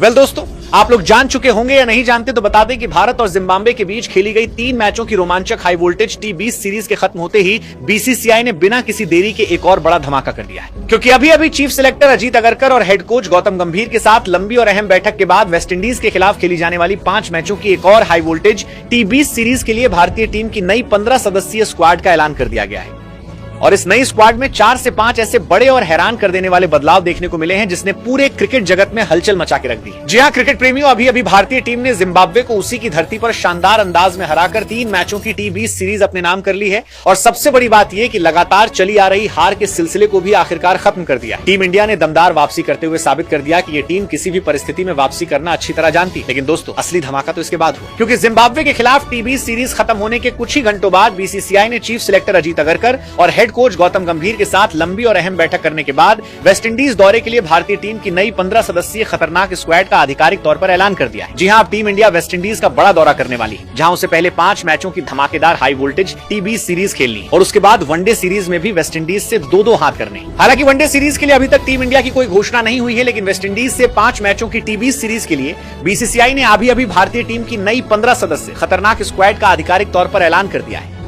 Well दोस्तों, आप लोग जान चुके होंगे या नहीं जानते तो बता दें कि भारत और जिम्बाब्वे के बीच खेली गई 3 मैचों की रोमांचक हाई वोल्टेज T20 सीरीज के खत्म होते ही बीसीसीआई ने बिना किसी देरी के एक और बड़ा धमाका कर दिया है। क्योंकि अभी अभी चीफ सिलेक्टर अजीत अगरकर और हेड कोच गौतम गंभीर के साथ लंबी और अहम बैठक के बाद वेस्टइंडीज के खिलाफ खेली जाने वाली 5 मैचों की एक और हाई वोल्टेज T20 सीरीज के लिए भारतीय टीम की नई 15 सदस्यीय स्क्वाड का ऐलान कर दिया गया है। और इस नई स्क्वाड में 4 से 5 ऐसे बड़े और हैरान कर देने वाले बदलाव देखने को मिले हैं जिसने पूरे क्रिकेट जगत में हलचल मचा के रख दी। जी हां क्रिकेट प्रेमियों, अभी अभी भारतीय टीम ने जिम्बाब्वे को उसी की धरती पर शानदार अंदाज में हराकर 3 मैचों की T20 सीरीज अपने नाम कर ली है। और सबसे बड़ी बात यह कि लगातार चली आ रही हार के सिलसिले को भी आखिरकार खत्म कर दिया। टीम इंडिया ने दमदार वापसी करते हुए साबित कर दिया कि ये टीम किसी भी परिस्थिति में वापसी करना अच्छी तरह जानती। लेकिन दोस्तों, असली धमाका तो इसके बाद हुआ, क्योंकि जिम्बाब्वे के खिलाफ T20 सीरीज खत्म होने के कुछ ही घंटों बाद बीसीसीआई ने चीफ सिलेक्टर अजीत अगरकर और हेड कोच गौतम गंभीर के साथ लंबी और अहम बैठक करने के बाद वेस्टइंडीज दौरे के लिए भारतीय टीम की नई 15 सदस्यीय खतरनाक स्क्वाड का आधिकारिक तौर पर ऐलान कर दिया है। जी हां, अब टीम इंडिया वेस्टइंडीज का बड़ा दौरा करने वाली है, जहां उसे पहले 5 मैचों की धमाकेदार हाई वोल्टेज T20 सीरीज खेलनी और उसके बाद वनडे सीरीज में भी वेस्टइंडीज से 2-2 हाथ करने। हालांकि वनडे सीरीज के लिए अभी तक टीम इंडिया की कोई घोषणा नहीं हुई है, लेकिन वेस्टइंडीज से 5 मैचों की T20 सीरीज के लिए बीसीसीआई ने अभी भारतीय टीम की नई 15 सदस्य खतरनाक स्क्वाड का आधिकारिक तौर पर ऐलान कर दिया है।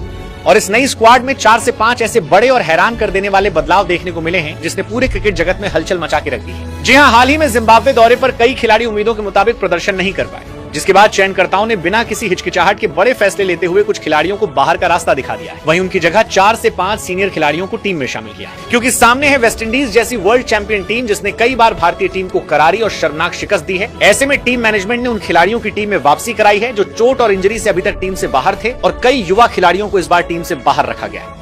और इस नई स्क्वाड में 4 से 5 ऐसे बड़े और हैरान कर देने वाले बदलाव देखने को मिले हैं जिसने पूरे क्रिकेट जगत में हलचल मचा के रख दी है। जी हां, हाल ही में जिम्बाब्वे दौरे पर कई खिलाड़ी उम्मीदों के मुताबिक प्रदर्शन नहीं कर पाए, जिसके बाद चयनकर्ताओं ने बिना किसी हिचकिचाहट के बड़े फैसले लेते हुए कुछ खिलाड़ियों को बाहर का रास्ता दिखा दिया है। वहीं उनकी जगह 4 से 5 सीनियर खिलाड़ियों को टीम में शामिल किया है, क्योंकि सामने है वेस्टइंडीज जैसी वर्ल्ड चैंपियन टीम जिसने कई बार भारतीय टीम को करारी और शर्मनाक शिकस्त दी है। ऐसे में टीम मैनेजमेंट ने उन खिलाड़ियों की टीम में वापसी कराई है जो चोट और इंजरी से अभी तक टीम से बाहर थे, और कई युवा खिलाड़ियों को इस बार टीम से बाहर रखा गया है।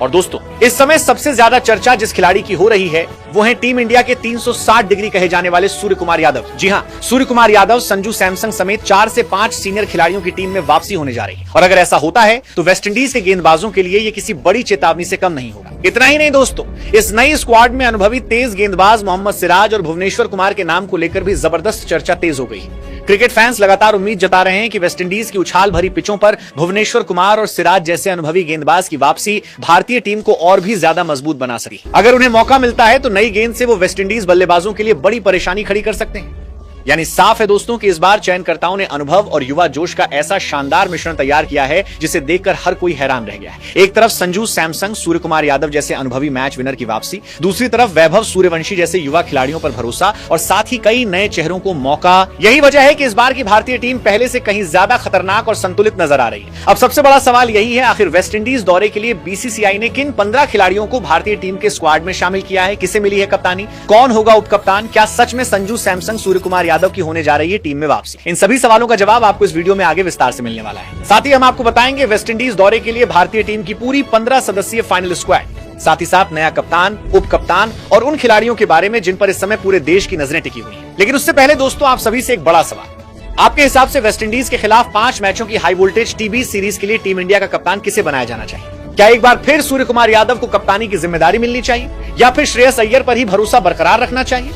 और दोस्तों, इस समय सबसे ज्यादा चर्चा जिस खिलाड़ी की हो रही है वो है टीम इंडिया के 360 डिग्री कहे जाने वाले सूर्य कुमार यादव। जी हां, सूर्य कुमार यादव संजू सैमसन समेत 4 से 5 सीनियर खिलाड़ियों की टीम में वापसी होने जा रही है। और अगर ऐसा होता है तो वेस्टइंडीज के गेंदबाजों के लिए ये किसी बड़ी चेतावनी से कम नहीं होगा। इतना ही नहीं दोस्तों, इस नई स्क्वाड में अनुभवी तेज गेंदबाज मोहम्मद सिराज और भुवनेश्वर कुमार के नाम को लेकर भी जबरदस्त चर्चा तेज हो गई। क्रिकेट फैंस लगातार उम्मीद जता रहे हैं कि वेस्टइंडीज की उछाल भरी पिचों पर भुवनेश्वर कुमार और सिराज जैसे अनुभवी गेंदबाज की वापसी भारतीय टीम को और भी ज्यादा मजबूत बना सकी। अगर उन्हें मौका मिलता है तो नई गेंद से वो वेस्टइंडीज बल्लेबाजों के लिए बड़ी परेशानी खड़ी कर सकते हैं। यानी साफ है दोस्तों कि इस बार चयनकर्ताओं ने अनुभव और युवा जोश का ऐसा शानदार मिश्रण तैयार किया है जिसे देखकर हर कोई हैरान रह गया है। एक तरफ संजू सैमसन, सूर्य कुमार यादव जैसे अनुभवी मैच विनर की वापसी, दूसरी तरफ वैभव सूर्यवंशी जैसे युवा खिलाड़ियों पर भरोसा और साथ ही कई नए चेहरों को मौका। यही वजह है कि इस बार की भारतीय टीम पहले से कहीं ज्यादा खतरनाक और संतुलित नजर आ रही है। अब सबसे बड़ा सवाल यही है, आखिर वेस्टइंडीज दौरे के लिए बीसीसीआई ने किन 15 खिलाड़ियों को भारतीय टीम के स्क्वाड में शामिल किया है? किसे मिली है कप्तानी? कौन होगा उप कप्तान? क्या सच में संजू सैमसन, सूर्य कुमार यादव की होने जा रही है टीम में वापसी? इन सभी सवालों का जवाब आपको इस वीडियो में आगे विस्तार से मिलने वाला है। साथ ही हम आपको बताएंगे वेस्टइंडीज दौरे के लिए भारतीय टीम की पूरी 15 सदस्यीय फाइनल स्क्वाड, साथ ही साथ नया कप्तान, उप कप्तान और उन खिलाड़ियों के बारे में जिन पर इस समय पूरे देश की नजरें टिकी हुई हैं। लेकिन उससे पहले दोस्तों, आप सभी से एक बड़ा सवाल, आपके हिसाब से वेस्टइंडीज के खिलाफ 5 मैचों की हाई वोल्टेज T20 सीरीज के लिए टीम इंडिया का कप्तान किसे बनाया जाना चाहिए? क्या एक बार फिर सूर्य कुमार यादव को कप्तानी की जिम्मेदारी मिलनी चाहिए या फिर श्रेयस अय्यर पर ही भरोसा बरकरार रखना चाहिए?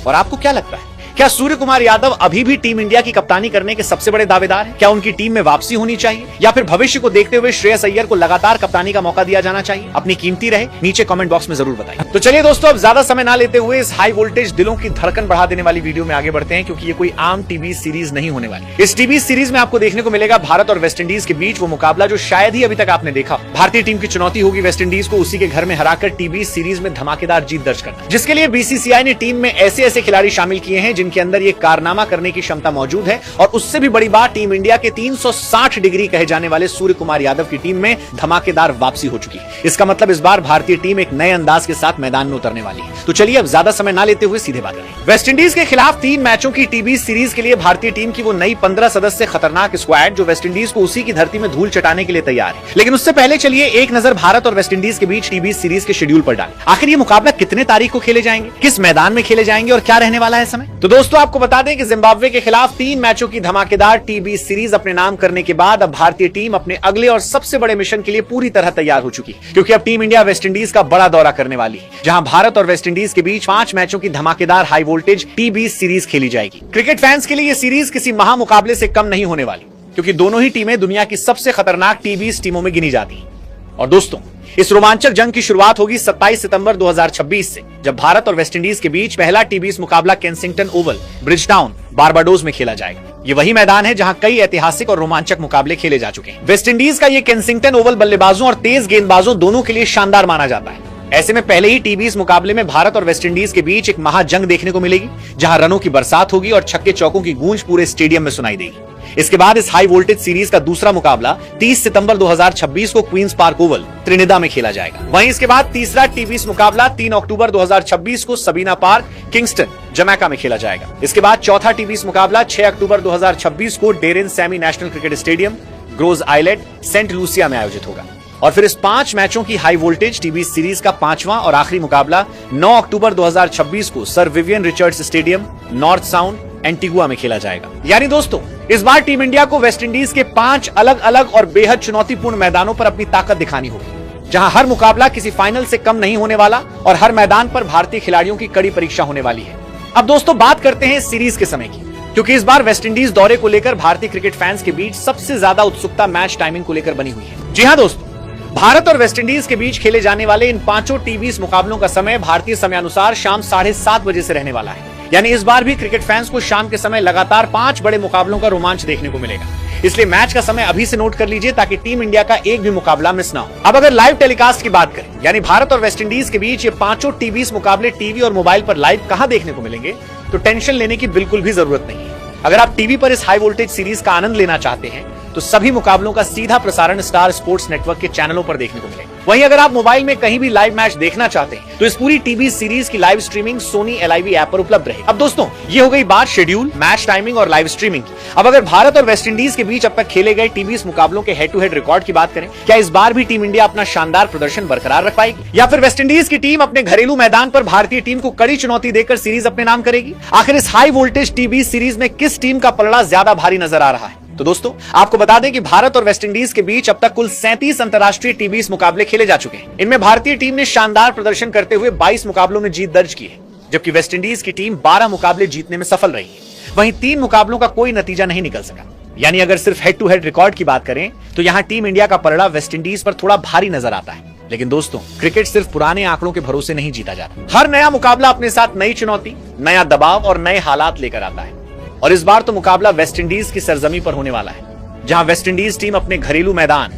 और आपको क्या लगता है, क्या सूर्य कुमार यादव अभी भी टीम इंडिया की कप्तानी करने के सबसे बड़े दावेदार हैं? क्या उनकी टीम में वापसी होनी चाहिए या फिर भविष्य को देखते हुए श्रेयस अय्यर को लगातार कप्तानी का मौका दिया जाना चाहिए? अपनी कीमती रहे नीचे कमेंट बॉक्स में जरूर बताइए। तो चलिए दोस्तों, अब ज्यादा समय ना लेते हुए इस हाई वोल्टेज दिलों की धड़कन बढ़ा देने वाली वीडियो में आगे बढ़ते हैं, क्योंकि ये कोई आम T20 सीरीज नहीं होने वाली। इस T20 सीरीज में आपको देखने को मिलेगा भारत और वेस्टइंडीज के बीच वो मुकाबला जो शायद ही अभी तक आपने देखा। भारतीय टीम की चुनौती होगी वेस्टइंडीज को उसी के घर में हराकर T20 सीरीज में धमाकेदार जीत दर्ज करना, जिसके लिए बीसीसीआई ने टीम में ऐसे ऐसे खिलाड़ी शामिल किए हैं जिनके अंदर ये कारनामा करने की क्षमता मौजूद है। और उससे भी बड़ी बात, टीम इंडिया के 360 डिग्री कहे जाने वाले सूर्य कुमार यादव की टीम में धमाकेदार वापसी हो चुकी है। इसका मतलब इस बार भारतीय टीम एक नए अंदाज के साथ मैदान में उतरने वाली है। तो चलिए अब ज्यादा समय ना लेते हुए सीधे बात करें। वेस्टइंडीज के खिलाफ 3 मैचों की T20 सीरीज के लिए भारतीय टीम की वो नई 15 सदस्य खतरनाक स्क्वाड जो वेस्टइंडीज को उसी की धरती में धूल चटाने के लिए तैयार है। लेकिन उससे पहले चलिए एक नजर भारत और वेस्टइंडीज के बीच T20 सीरीज के शेड्यूल पर डालें। आखिर ये मुकाबला कितने तारीख को खेले जाएंगे, किस मैदान में खेले जाएंगे और क्या रहने वाला है समय? तो दोस्तों, आपको बता दें कि जिम्बाब्वे के खिलाफ 3 मैचों की धमाकेदार T20 सीरीज अपने नाम करने के बाद अब भारतीय टीम अपने अगले और सबसे बड़े मिशन के लिए पूरी तरह तैयार हो चुकी है, क्योंकि अब टीम इंडिया वेस्टइंडीज का बड़ा दौरा करने वाली है, जहां भारत और वेस्टइंडीज के बीच 5 मैचों की धमाकेदार हाई वोल्टेज T20 सीरीज खेली जाएगी। क्रिकेट फैंस के लिए यह सीरीज किसी महा मुकाबले से कम नहीं होने वाली, क्योंकि दोनों ही टीमें दुनिया की सबसे खतरनाक T20 टीमों में गिनी जाती हैं। और दोस्तों, इस रोमांचक जंग की शुरुआत होगी 27 सितंबर 2026 से, जब भारत और वेस्टइंडीज के बीच पहला टी20 मुकाबला केंसिंगटन ओवल, ब्रिजटाउन, बारबाडोस में खेला जाएगा। ये वही मैदान है जहां कई ऐतिहासिक और रोमांचक मुकाबले खेले जा चुके हैं। वेस्टइंडीज का ये केंसिंगटन ओवल बल्लेबाजों और तेज गेंदबाजों दोनों के लिए शानदार माना जाता है। ऐसे में पहले ही टी20 मुकाबले में भारत और वेस्टइंडीज के बीच एक महाजंग देखने को मिलेगी, जहां रनों की बरसात होगी और छक्के चौकों की गूंज पूरे स्टेडियम में सुनाई देगी। इसके बाद इस हाई वोल्टेज सीरीज का दूसरा मुकाबला 30 सितंबर 2026 को क्वींस पार्क ओवल, त्रिनिदा में खेला जाएगा। वहीं इसके बाद तीसरा टी20 मुकाबला 3 अक्टूबर 2026 को सबीना पार्क, किंगस्टन, जमैका में खेला जाएगा। इसके बाद चौथा टी20 मुकाबला 6 अक्टूबर 2026 को Daren Sammy national cricket stadium, Gros आइलैंड, सेंट लूसिया में आयोजित होगा। और फिर इस 5 मैचों की हाई वोल्टेज टी20 सीरीज का 5वां और आखिरी मुकाबला 9 अक्टूबर 2026 को sir Vivian Richards stadium, north sound, Antigua में खेला जाएगा। यानी दोस्तों, इस बार टीम इंडिया को वेस्टइंडीज के 5 अलग अलग और बेहद चुनौतीपूर्ण मैदानों पर अपनी ताकत दिखानी होगी, जहां हर मुकाबला किसी फाइनल से कम नहीं होने वाला और हर मैदान पर भारतीय खिलाड़ियों की कड़ी परीक्षा होने वाली है। अब दोस्तों बात करते हैं सीरीज के समय की, क्योंकि इस बार वेस्टइंडीज दौरे को लेकर भारतीय क्रिकेट फैंस के बीच सबसे ज्यादा उत्सुकता मैच टाइमिंग को लेकर बनी हुई है। जी हां दोस्तों, भारत और वेस्टइंडीज के बीच खेले जाने वाले इन 5 टी20 मुकाबलों का समय भारतीय समयानुसार शाम 7:30 बजे से रहने वाला है। यानी इस बार भी क्रिकेट फैंस को शाम के समय लगातार 5 बड़े मुकाबलों का रोमांच देखने को मिलेगा। इसलिए मैच का समय अभी से नोट कर लीजिए, ताकि टीम इंडिया का एक भी मुकाबला मिस ना हो। अब अगर लाइव टेलीकास्ट की बात करें, यानी भारत और वेस्टइंडीज के बीच ये 5 टी20 मुकाबले टीवी और मोबाइल पर लाइव कहां देखने को मिलेंगे, तो टेंशन लेने की बिल्कुल भी जरूरत नहीं है। अगर आप टीवी पर इस हाई वोल्टेज सीरीज का आनंद लेना चाहते हैं, तो सभी मुकाबलों का सीधा प्रसारण स्टार स्पोर्ट्स नेटवर्क के चैनलों पर देखने को मिलेगा। वहीं अगर आप मोबाइल में कहीं भी लाइव मैच देखना चाहते हैं, तो इस पूरी टीवी सीरीज की live streaming Sony LIV app पर उपलब्ध रहेगी। अब दोस्तों, ये हो गई बात शेड्यूल, मैच टाइमिंग और लाइव स्ट्रीमिंग की। अब अगर भारत और वेस्टइंडीज के बीच अब तक खेले गए टी20 मुकाबलों के हेड टू हेड रिकॉर्ड की बात करें, क्या इस बार भी टीम इंडिया अपना शानदार प्रदर्शन बरकरार रख पाएगी, या फिर वेस्टइंडीज की टीम अपने घरेलू मैदान पर भारतीय टीम को कड़ी चुनौती देकर सीरीज अपने नाम करेगी? आखिर इस हाई वोल्टेज टी20 सीरीज में किस टीम का पलड़ा ज्यादा भारी नजर आ रहा है? तो दोस्तों, आपको बता दें कि भारत और वेस्टइंडीज के बीच अब तक कुल 37 अंतर्राष्ट्रीय टी20 मुकाबले खेले जा चुके हैं। इनमें भारतीय टीम ने शानदार प्रदर्शन करते हुए 22 मुकाबलों में जीत दर्ज की है, जबकि वेस्टइंडीज की टीम 12 मुकाबले जीतने में सफल रही है। वहीं 3 मुकाबलों का कोई नतीजा नहीं निकल सका। यानी अगर सिर्फ हेड टू हेड रिकॉर्ड की बात करें, तो यहां टीम इंडिया का पलड़ा वेस्टइंडीज पर थोड़ा भारी नजर आता है। लेकिन दोस्तों, क्रिकेट सिर्फ पुराने आंकड़ों के भरोसे नहीं जीता जाता। हर नया मुकाबला अपने साथ नई चुनौती, नया दबाव और नए हालात लेकर आता है। और इस बार तो मुकाबला वेस्टइंडीज की सरजमी पर होने वाला है, जहां वेस्टइंडीज टीम अपने घरेलू मैदान,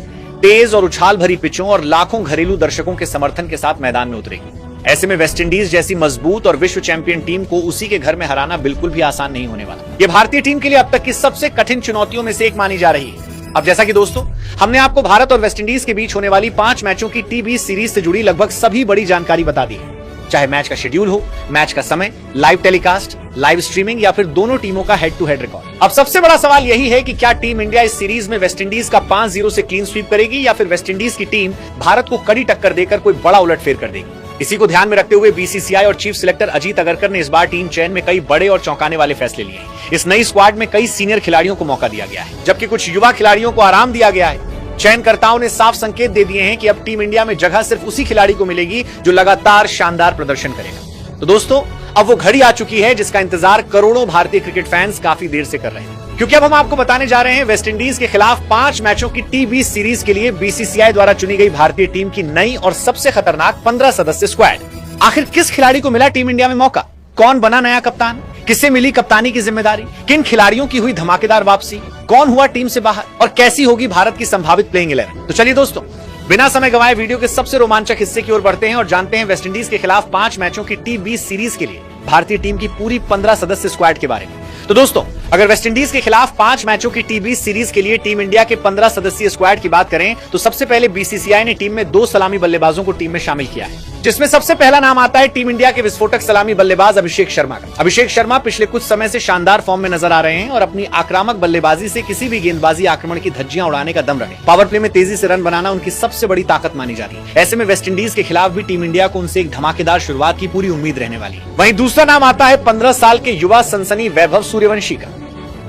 तेज और उछाल भरी पिचों और लाखों घरेलू दर्शकों के समर्थन के साथ मैदान में उतरेगी। ऐसे में वेस्टइंडीज जैसी मजबूत और विश्व चैंपियन टीम को उसी के घर में हराना बिल्कुल भी आसान नहीं होने वाला। ये भारतीय टीम के लिए अब तक की सबसे कठिन चुनौतियों में से एक मानी जा रही है। अब जैसा कि दोस्तों, हमने आपको भारत और वेस्टइंडीज के बीच होने वाली 5 मैचों की टी20 सीरीज से जुड़ी लगभग सभी बड़ी जानकारी बता दी है, चाहे मैच का शेड्यूल हो, मैच का समय, लाइव टेलीकास्ट, लाइव स्ट्रीमिंग या फिर दोनों टीमों का हेड टू हेड रिकॉर्ड। अब सबसे बड़ा सवाल यही है कि क्या टीम इंडिया इस सीरीज में वेस्टइंडीज का 5-0 से क्लीन स्वीप करेगी, या फिर वेस्टइंडीज की टीम भारत को कड़ी टक्कर देकर कोई बड़ा उलटफेर कर देगी। इसी को ध्यान में रखते हुए BCCI और चीफ सिलेक्टर अजीत अगरकर ने इस बार टीम चयन में कई बड़े और चौंकाने वाले फैसले लिए हैं। इस नई स्क्वाड में कई सीनियर खिलाड़ियों को मौका दिया गया है, जबकि कुछ युवा खिलाड़ियों को आराम दिया गया है। चयनकर्ताओं ने साफ संकेत दे दिए हैं कि अब टीम इंडिया में जगह सिर्फ उसी खिलाड़ी को मिलेगी जो लगातार शानदार प्रदर्शन करेगा। तो दोस्तों, अब वो घड़ी आ चुकी है जिसका इंतजार करोड़ों भारतीय क्रिकेट फैंस काफी देर से कर रहे हैं, क्योंकि अब हम आपको बताने जा रहे हैं वेस्टइंडीज के खिलाफ 5 मैचों की टी20 सीरीज के लिए BCCI द्वारा चुनी गई भारतीय टीम की नई और सबसे खतरनाक 15 सदस्य स्क्वाड। आखिर किस खिलाड़ी को मिला टीम इंडिया में मौका? कौन बना नया कप्तान? किससे मिली कप्तानी की जिम्मेदारी? किन खिलाड़ियों की हुई धमाकेदार वापसी? कौन हुआ टीम से बाहर? और कैसी होगी भारत की संभावित प्लेइंग 11? तो चलिए दोस्तों, बिना समय गंवाए वीडियो के सबसे रोमांचक हिस्से की ओर बढ़ते हैं और जानते हैं वेस्टइंडीज के खिलाफ 5 मैचों की टी20 सीरीज के लिए भारतीय टीम की पूरी 15 सदस्य स्क्वाड के बारे में। तो दोस्तों, अगर वेस्टइंडीज के खिलाफ 5 मैचों की टी20 सीरीज के लिए टीम इंडिया के 15 सदस्यीय स्क्वाड की बात करें, तो सबसे पहले BCCI ने टीम में 2 सलामी बल्लेबाजों को टीम में शामिल किया है, जिसमें सबसे पहला नाम आता है टीम इंडिया के विस्फोटक सलामी बल्लेबाज अभिषेक शर्मा का। अभिषेक शर्मा पिछले कुछ समय से शानदार फॉर्म में नजर आ रहे हैं और अपनी आक्रामक बल्लेबाजी से किसी भी गेंदबाजी आक्रमण की धज्जियां उड़ाने का दम रखे। पावर प्ले में तेजी से रन बनाना उनकी सबसे बड़ी ताकत मानी जाती है। ऐसे में वेस्टइंडीज के खिलाफ भी टीम इंडिया को उनसे एक धमाकेदार शुरुआत की पूरी उम्मीद रहने वाली है। वहीं दूसरा नाम आता है 15 साल के युवा सनसनी वैभव सूर्यवंशी का।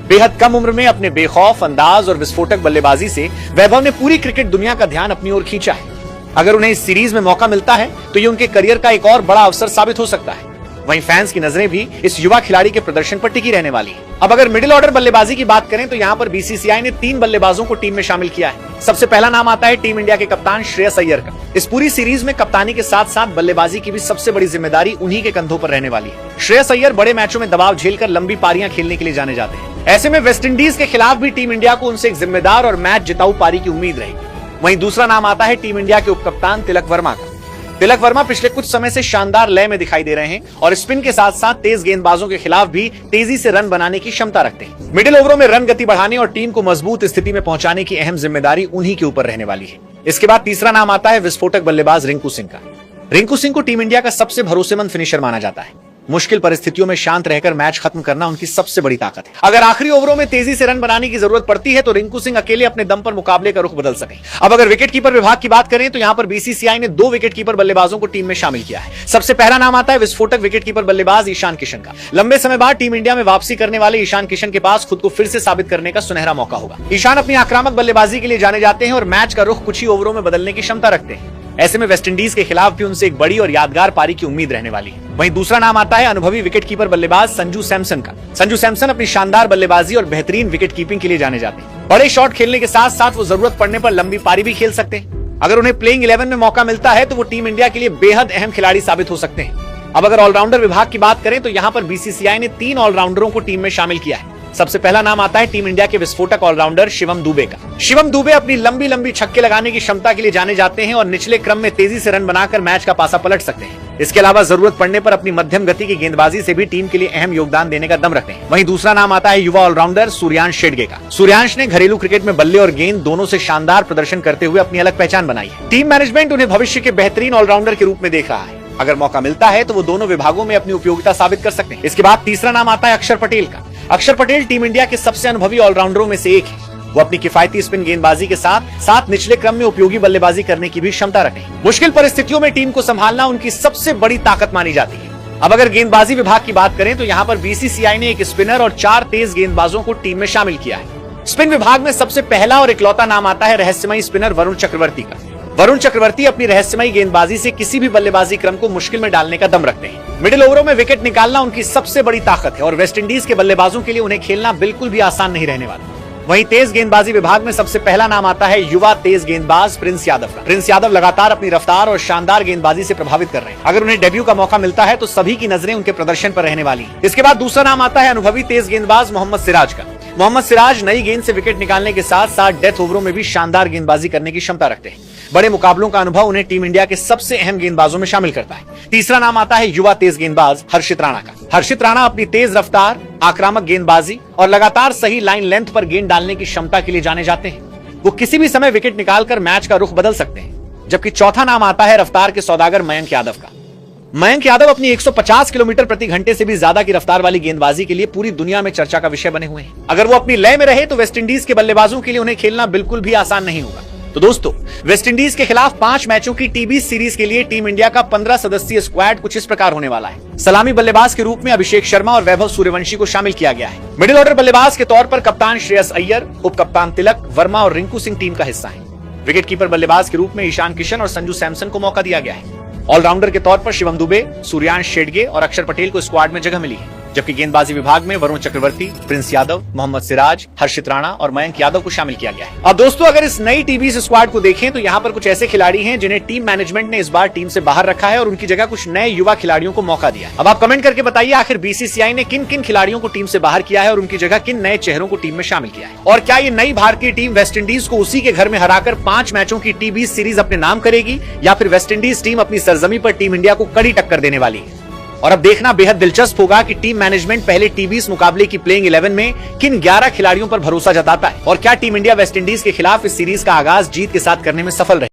बेहद कम उम्र में अपने बेखौफ अंदाज और विस्फोटक बल्लेबाजी से वैभव ने पूरी क्रिकेट दुनिया का ध्यान अपनी ओर खींचा है। अगर उन्हें इस सीरीज में मौका मिलता है तो ये उनके करियर का एक और बड़ा अवसर साबित हो सकता है। वहीं फैंस की नजरें भी इस युवा खिलाड़ी के प्रदर्शन पर टिकी रहने वाली है। अब अगर मिडिल ऑर्डर बल्लेबाजी की बात करें तो यहाँ पर बीसीसीआई ने 3 बल्लेबाजों को टीम में शामिल किया है। सबसे पहला नाम आता है टीम इंडिया के कप्तान श्रेयस अय्यर का। इस पूरी सीरीज में कप्तानी के साथ साथ बल्लेबाजी की भी सबसे बड़ी जिम्मेदारी उन्हीं के कंधों पर रहने वाली है। श्रेयस अय्यर बड़े मैचों में दबाव झेलकर लंबी पारियां खेलने के लिए जाने जाते हैं। ऐसे में वेस्टइंडीज के खिलाफ भी टीम इंडिया को उनसे एक जिम्मेदार और मैच जिताऊ पारी की उम्मीद रहेगी। वहीं दूसरा नाम आता है टीम इंडिया के उपकप्तान तिलक वर्मा का। तिलक वर्मा पिछले कुछ समय से शानदार लय में दिखाई दे रहे हैं और स्पिन के साथ साथ तेज गेंदबाजों के खिलाफ भी तेजी से रन बनाने की क्षमता रखते हैं। मिडिल ओवरों में रन गति बढ़ाने और टीम को मजबूत स्थिति में पहुंचाने की अहम जिम्मेदारी उन्हीं के ऊपर रहने वाली है। इसके बाद तीसरा नाम आता है विस्फोटक बल्लेबाज रिंकू सिंह का। रिंकू सिंह को टीम इंडिया का सबसे भरोसेमंद फिनिशर माना जाता है। मुश्किल परिस्थितियों में शांत रहकर मैच खत्म करना उनकी सबसे बड़ी ताकत है। अगर आखिरी ओवरों में तेजी से रन बनाने की जरूरत पड़ती है तो रिंकू सिंह अकेले अपने दम पर मुकाबले का रुख बदल सके। अब अगर विकेट कीपर विभाग की बात करें तो यहाँ पर बीसीसीआई ने 2 विकेट कीपर बल्लेबाजों को टीम में शामिल किया है। सबसे पहला नाम आता है विस्फोटक विकेट कीपर बल्लेबाज ईशान किशन का। लंबे समय बाद टीम इंडिया में वापसी करने वाले ईशान किशन के पास खुद को फिर से साबित करने का सुनहरा मौका होगा। ईशान अपनी आक्रामक बल्लेबाजी के लिए जाने जाते हैं और मैच का रुख कुछ ही ओवरों में बदलने की क्षमता रखते हैं। ऐसे में वेस्टइंडीज के खिलाफ भी उनसे एक बड़ी और यादगार पारी की उम्मीद रहने वाली है। वहीं दूसरा नाम आता है अनुभवी विकेट कीपर बल्लेबाज संजू सैमसन का। संजू सैमसन अपनी शानदार बल्लेबाजी और बेहतरीन विकेट कीपिंग के लिए जाने जाते हैं। बड़े शॉट खेलने के साथ साथ वो जरूरत पड़ने पर लंबी पारी भी खेल सकते हैं। अगर उन्हें प्लेइंग 11 में मौका मिलता है तो वो टीम इंडिया के लिए बेहद अहम खिलाड़ी साबित हो सकते हैं। अब अगर ऑलराउंडर विभाग की बात करें तो यहाँ पर बीसीसीआई ने 3 ऑलराउंडरों को टीम में शामिल किया है। सबसे पहला नाम आता है टीम इंडिया के विस्फोटक ऑलराउंडर शिवम दुबे का। शिवम दुबे अपनी लंबी लंबी छक्के लगाने की क्षमता के लिए जाने जाते हैं और निचले क्रम में तेजी से रन बनाकर मैच का पासा पलट सकते हैं। इसके अलावा जरूरत पड़ने पर अपनी मध्यम गति की गेंदबाजी से भी टीम के लिए अहम योगदान देने का दम रखते हैं। वहीं दूसरा नाम आता है युवा ऑलराउंडर सूर्यांश शेडगे का। सूर्यांश ने घरेलू क्रिकेट में बल्ले और गेंद दोनों से शानदार प्रदर्शन करते हुए अपनी अलग पहचान बनाई है। टीम मैनेजमेंट उन्हें भविष्य के बेहतरीन ऑलराउंडर के रूप में देख रहा है। अगर मौका मिलता है तो वो दोनों विभागों में अपनी उपयोगिता साबित कर सकते हैं। इसके बाद तीसरा नाम आता है अक्षर पटेल का। अक्षर पटेल टीम इंडिया के सबसे अनुभवी ऑलराउंडरों में से एक है। वो अपनी किफायती स्पिन गेंदबाजी के साथ साथ निचले क्रम में उपयोगी बल्लेबाजी करने की भी क्षमता रखते हैं। मुश्किल परिस्थितियों में टीम को संभालना उनकी सबसे बड़ी ताकत मानी जाती है। अब अगर गेंदबाजी विभाग की बात करें तो यहाँ पर बीसीसीआई ने एक स्पिनर और 4 तेज गेंदबाजों को टीम में शामिल किया है। स्पिन विभाग में सबसे पहला और इकलौता नाम आता है रहस्यमयी स्पिनर वरुण चक्रवर्ती का। वरुण चक्रवर्ती अपनी रहस्यमयी गेंदबाजी से किसी भी बल्लेबाजी क्रम को मुश्किल में डालने का दम रखते हैं। मिडिल ओवरों में विकेट निकालना उनकी सबसे बड़ी ताकत है और वेस्टइंडीज के बल्लेबाजों के लिए उन्हें खेलना बिल्कुल भी आसान नहीं रहने वाला। वहीं तेज गेंदबाजी विभाग में सबसे पहला नाम आता है युवा तेज गेंदबाज प्रिंस यादव का। प्रिंस यादव लगातार अपनी रफ्तार और शानदार गेंदबाजी से प्रभावित कर रहे हैं। अगर उन्हें डेब्यू का मौका मिलता है तो सभी की नजरें उनके प्रदर्शन पर रहने वाली हैं। इसके बाद दूसरा नाम आता है अनुभवी तेज गेंदबाज मोहम्मद सिराज का। मोहम्मद सिराज नई गेंद से विकेट निकालने के साथ साथ डेथ ओवरों में भी शानदार गेंदबाजी करने की क्षमता रखते हैं। बड़े मुकाबलों का अनुभव उन्हें टीम इंडिया के सबसे अहम गेंदबाजों में शामिल करता है। तीसरा नाम आता है युवा तेज गेंदबाज हर्षित राणा का। हर्षित राणा अपनी तेज रफ्तार, आक्रामक गेंदबाजी और लगातार सही लाइन लेंथ पर गेंद डालने की क्षमता के लिए जाने जाते हैं। वो किसी भी समय विकेट निकालकर मैच का रुख बदल सकते हैं। जबकि चौथा नाम आता है रफ्तार के सौदागर मयंक यादव का। मयंक यादव अपनी 150 किलोमीटर प्रति घंटे से भी ज्यादा की रफ्तार वाली गेंदबाजी के लिए पूरी दुनिया में चर्चा का विषय बने हुए हैं। अगर वो अपनी लय में रहे तो वेस्टइंडीज के बल्लेबाजों के लिए उन्हें खेलना बिल्कुल भी आसान नहीं होगा। तो दोस्तों, वेस्टइंडीज के खिलाफ 5 मैचों की टी20 सीरीज के लिए टीम इंडिया का 15 सदस्यीय स्क्वाड कुछ इस प्रकार होने वाला है। सलामी बल्लेबाज के रूप में अभिषेक शर्मा और वैभव सूर्यवंशी को शामिल किया गया है। मिडिल ऑर्डर बल्लेबाज के तौर पर कप्तान श्रेयस अय्यर, उप कप्तान तिलक वर्मा और रिंकू सिंह टीम का हिस्सा है। विकेट कीपर बल्लेबाज के रूप में ईशान किशन और संजू सैमसन को मौका दिया गया है। ऑलराउंडर के तौर पर शिवम दुबे, सूर्यांश शेडगे और अक्षर पटेल को स्क्वाड में जगह मिली है। जबकि गेंदबाजी विभाग में वरुण चक्रवर्ती, प्रिंस यादव, मोहम्मद सिराज, हर्षित राणा और मयंक यादव को शामिल किया गया है। अब दोस्तों, अगर इस नई टी20 स्क्वाड को देखें तो यहाँ पर कुछ ऐसे खिलाड़ी हैं जिन्हें टीम मैनेजमेंट ने इस बार टीम से बाहर रखा है और उनकी जगह कुछ नए युवा खिलाड़ियों को मौका दिया है। अब आप कमेंट करके बताइए आखिर बीसीसीआई ने किन किन खिलाड़ियों को टीम से बाहर किया है और उनकी जगह किन नए चेहरों को टीम में शामिल किया है। और क्या ये नई भारतीय टीम वेस्टइंडीज को उसी के घर में हराकर 5 मैचों की टी20 सीरीज अपने नाम करेगी या फिर वेस्टइंडीज टीम अपनी सरजमी पर टीम इंडिया को कड़ी टक्कर देने वाली है। और अब देखना बेहद दिलचस्प होगा कि टीम मैनेजमेंट पहले टी20 मुकाबले की प्लेइंग 11 में किन 11 खिलाड़ियों पर भरोसा जताता है और क्या टीम इंडिया वेस्टइंडीज के खिलाफ इस सीरीज का आगाज जीत के साथ करने में सफल रहे।